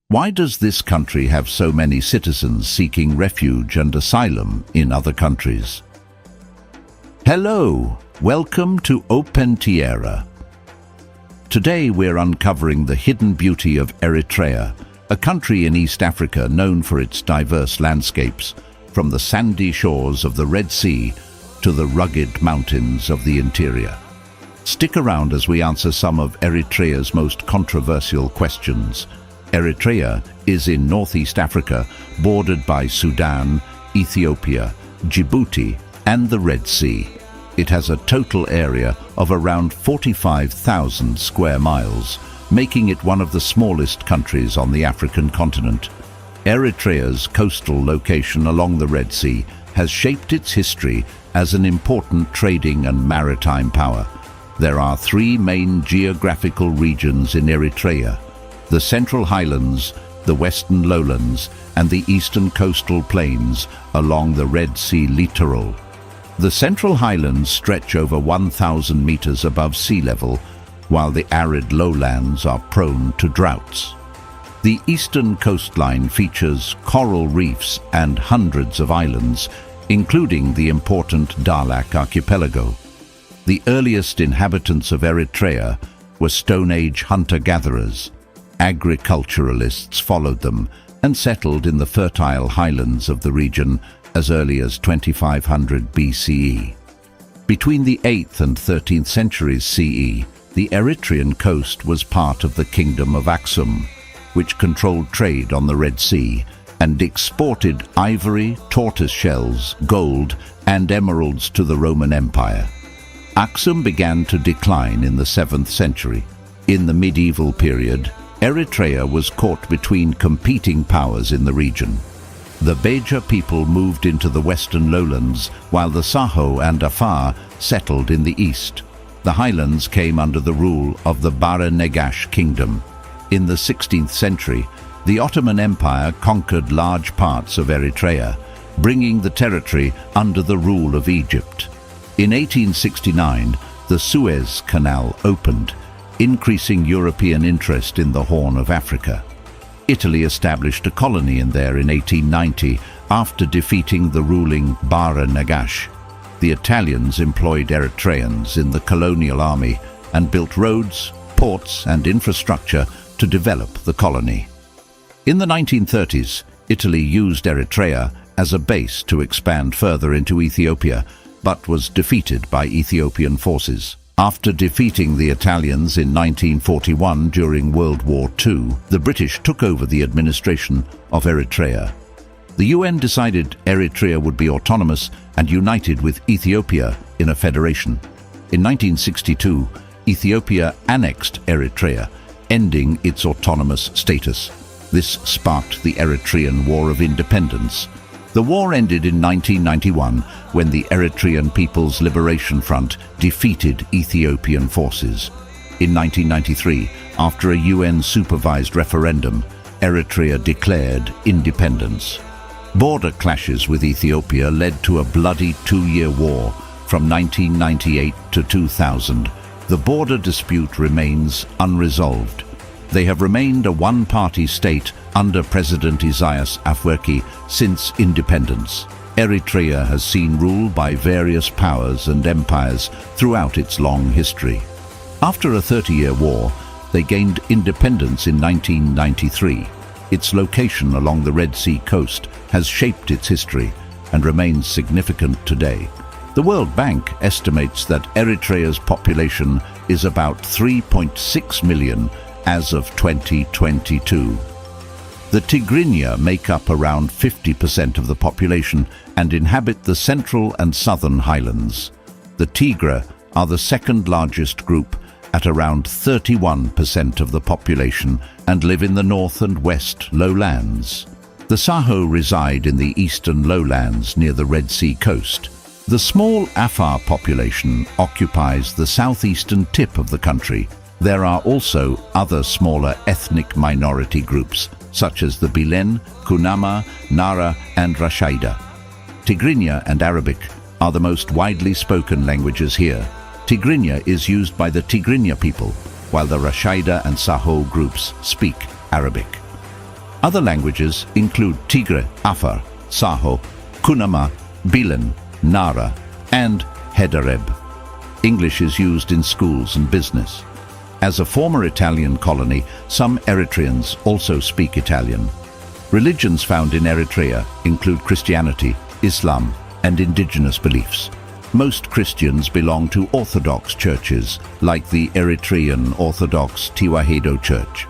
Why does this country have so many citizens seeking refuge and asylum in other countries? Hello, welcome to Open Tierra. Today we're uncovering the hidden beauty of Eritrea, a country in East Africa known for its diverse landscapes, from the sandy shores of the Red Sea to the rugged mountains of the interior. Stick around as we answer some of Eritrea's most controversial questions. Eritrea is in northeast Africa, bordered by Sudan, Ethiopia, Djibouti, and the Red Sea. It has a total area of around 45,000 square miles, making it one of the smallest countries on the African continent. Eritrea's coastal location along the Red Sea has shaped its history as an important trading and maritime power. There are three main geographical regions in Eritrea: the Central Highlands, the Western Lowlands, and the Eastern Coastal Plains along the Red Sea littoral. The Central Highlands stretch over 1,000 meters above sea level, while the arid lowlands are prone to droughts. The eastern coastline features coral reefs and hundreds of islands, including the important Dahlak archipelago. The earliest inhabitants of Eritrea were Stone Age hunter-gatherers. Agriculturalists followed them and settled in the fertile highlands of the region as early as 2500 BCE. Between the 8th and 13th centuries CE, the Eritrean coast was part of the Kingdom of Aksum, which controlled trade on the Red Sea and exported ivory, tortoise shells, gold, and emeralds to the Roman Empire. Aksum began to decline in the 7th century. In the medieval period, Eritrea was caught between competing powers in the region. The Beja people moved into the western lowlands, while the Saho and Afar settled in the east. The highlands came under the rule of the Bara Negash kingdom. In the 16th century, the Ottoman Empire conquered large parts of Eritrea, bringing the territory under the rule of Egypt. In 1869, the Suez Canal opened, increasing European interest in the Horn of Africa. Italy established a colony in there in 1890 after defeating the ruling Bara Negash. The Italians employed Eritreans in the colonial army and built roads, ports, and infrastructure to develop the colony. In the 1930s, Italy used Eritrea as a base to expand further into Ethiopia, but was defeated by Ethiopian forces. After defeating the Italians in 1941 during World War II, the British took over the administration of Eritrea. The UN decided Eritrea would be autonomous and united with Ethiopia in a federation. In 1962, Ethiopia annexed Eritrea, ending its autonomous status. This sparked the Eritrean War of Independence. The war ended in 1991 when the Eritrean People's Liberation Front defeated Ethiopian forces. In 1993, after a UN-supervised referendum, Eritrea declared independence. Border clashes with Ethiopia led to a bloody two-year war from 1998 to 2000. The border dispute remains unresolved. They have remained a one-party state under President Isaias Afwerki since independence. Eritrea has seen rule by various powers and empires throughout its long history. After a 30-year war, they gained independence in 1993. Its location along the Red Sea coast has shaped its history and remains significant today. The World Bank estimates that Eritrea's population is about 3.6 million as of 2022. The Tigrinya make up around 50% of the population and inhabit the central and southern highlands. The Tigra are the second largest group at around 31% of the population and live in the north and west lowlands. The Saho reside in the eastern lowlands near the Red Sea coast. The small Afar population occupies the southeastern tip of the country. There are also other smaller ethnic minority groups, such as the Bilen, Kunama, Nara, and Rashaida. Tigrinya and Arabic are the most widely spoken languages here. Tigrinya is used by the Tigrinya people, while the Rashaida and Saho groups speak Arabic. Other languages include Tigre, Afar, Saho, Kunama, Bilen, Nara, and Hedareb. English is used in schools and business. As a former Italian colony, some Eritreans also speak Italian. Religions found in Eritrea include Christianity, Islam, and indigenous beliefs. Most Christians belong to Orthodox churches, like the Eritrean Orthodox Tewahedo Church.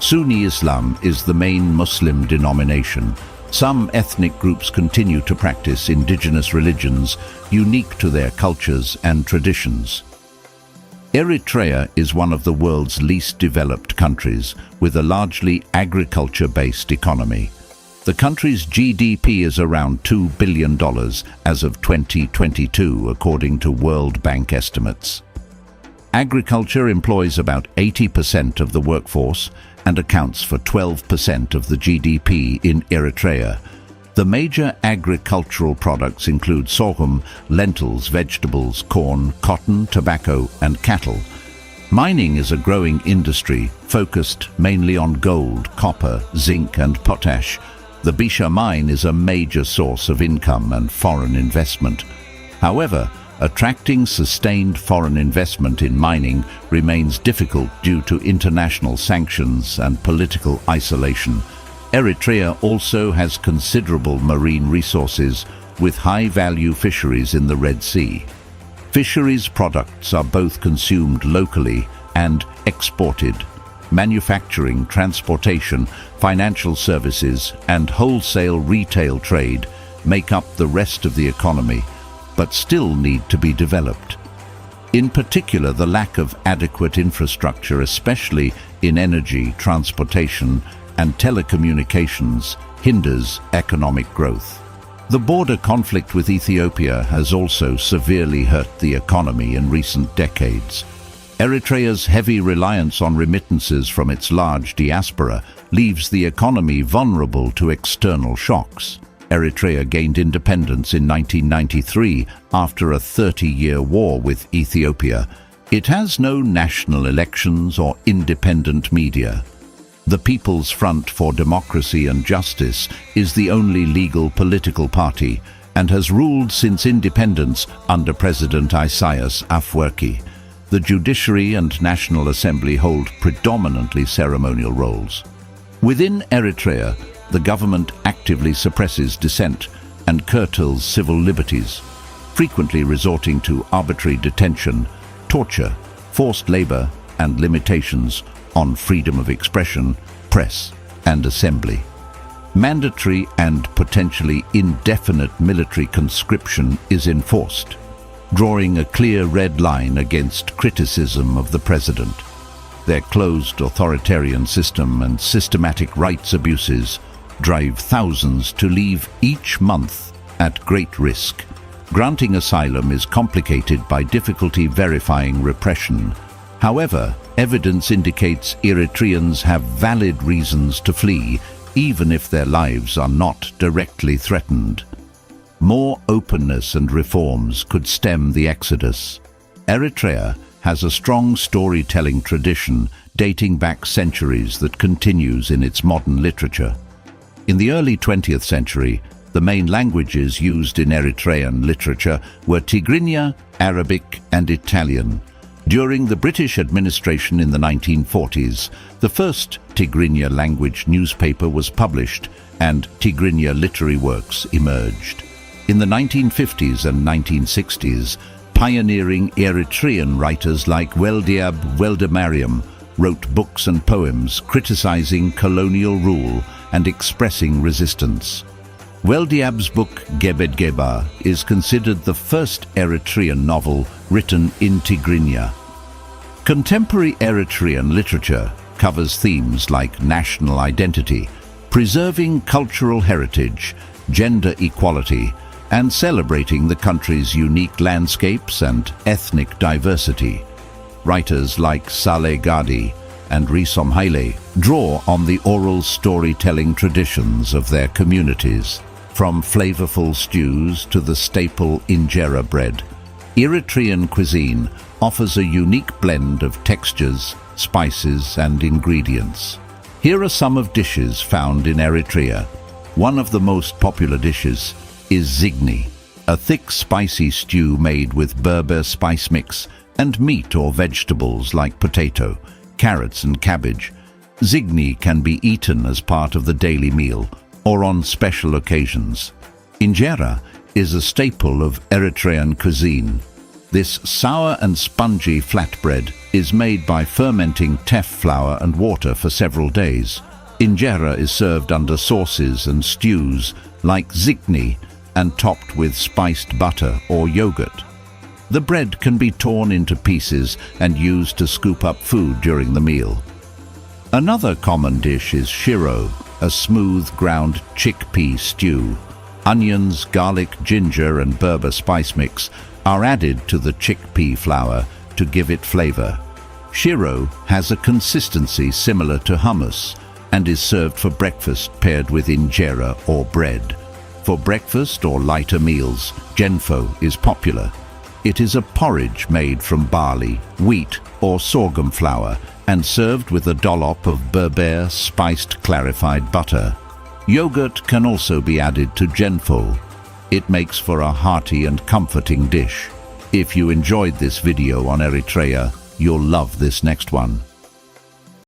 Sunni Islam is the main Muslim denomination. Some ethnic groups continue to practice indigenous religions unique to their cultures and traditions. Eritrea is one of the world's least developed countries, with a largely agriculture-based economy. The country's GDP is around $2 billion as of 2022, according to World Bank estimates. Agriculture employs about 80% of the workforce and accounts for 12% of the GDP in Eritrea. The major agricultural products include sorghum, lentils, vegetables, corn, cotton, tobacco, and cattle. Mining is a growing industry focused mainly on gold, copper, zinc, and potash. The Bisha mine is a major source of income and foreign investment. However, attracting sustained foreign investment in mining remains difficult due to international sanctions and political isolation. Eritrea also has considerable marine resources with high-value fisheries in the Red Sea. Fisheries products are both consumed locally and exported. Manufacturing, transportation, financial services, and wholesale retail trade make up the rest of the economy, but still need to be developed. In particular, the lack of adequate infrastructure, especially in energy, transportation, and telecommunications, hinders economic growth. The border conflict with Ethiopia has also severely hurt the economy in recent decades. Eritrea's heavy reliance on remittances from its large diaspora leaves the economy vulnerable to external shocks. Eritrea gained independence in 1993 after a 30-year war with Ethiopia. It has no national elections or independent media. The People's Front for Democracy and Justice is the only legal political party and has ruled since independence under President Isaias Afwerki. The judiciary and National Assembly hold predominantly ceremonial roles. Within Eritrea, the government actively suppresses dissent and curtails civil liberties, frequently resorting to arbitrary detention, torture, forced labor, and limitations on freedom of expression, press, and assembly. Mandatory and potentially indefinite military conscription is enforced, drawing a clear red line against criticism of the president. Their closed authoritarian system and systematic rights abuses drive thousands to leave each month at great risk. Granting asylum is complicated by difficulty verifying repression. However, evidence indicates Eritreans have valid reasons to flee, even if their lives are not directly threatened. More openness and reforms could stem the exodus. Eritrea has a strong storytelling tradition dating back centuries that continues in its modern literature. In the early 20th century, the main languages used in Eritrean literature were Tigrinya, Arabic, and Italian. During the British administration in the 1940s, the first Tigrinya language newspaper was published and Tigrinya literary works emerged. In the 1950s and 1960s, pioneering Eritrean writers like Weldiab Weldemariam wrote books and poems criticizing colonial rule and expressing resistance. Weldiab's book Gebed Geba is considered the first Eritrean novel written in Tigrinya. Contemporary Eritrean literature covers themes like national identity, preserving cultural heritage, gender equality, and celebrating the country's unique landscapes and ethnic diversity. Writers like Saleh Gadi and Risom Haile draw on the oral storytelling traditions of their communities. From flavorful stews to the staple injera bread, Eritrean cuisine offers a unique blend of textures, spices, and ingredients. Here are some of dishes found in Eritrea. One of the most popular dishes is zigni, a thick spicy stew made with Berber spice mix and meat or vegetables like potato, carrots and cabbage. Zigni can be eaten as part of the daily meal or on special occasions. Injera is a staple of Eritrean cuisine. This sour and spongy flatbread is made by fermenting teff flour and water for several days. Injera is served under sauces and stews like zigni and topped with spiced butter or yogurt. The bread can be torn into pieces and used to scoop up food during the meal. Another common dish is shiro, a smooth ground chickpea stew. Onions, garlic, ginger and Berber spice mix are added to the chickpea flour to give it flavor. Shiro has a consistency similar to hummus and is served for breakfast paired with injera or bread. For breakfast or lighter meals, genfo is popular. It is a porridge made from barley, wheat or sorghum flour and served with a dollop of Berber spiced clarified butter. Yogurt can also be added to genfo. It makes for a hearty and comforting dish. If you enjoyed this video on Eritrea, you'll love this next one.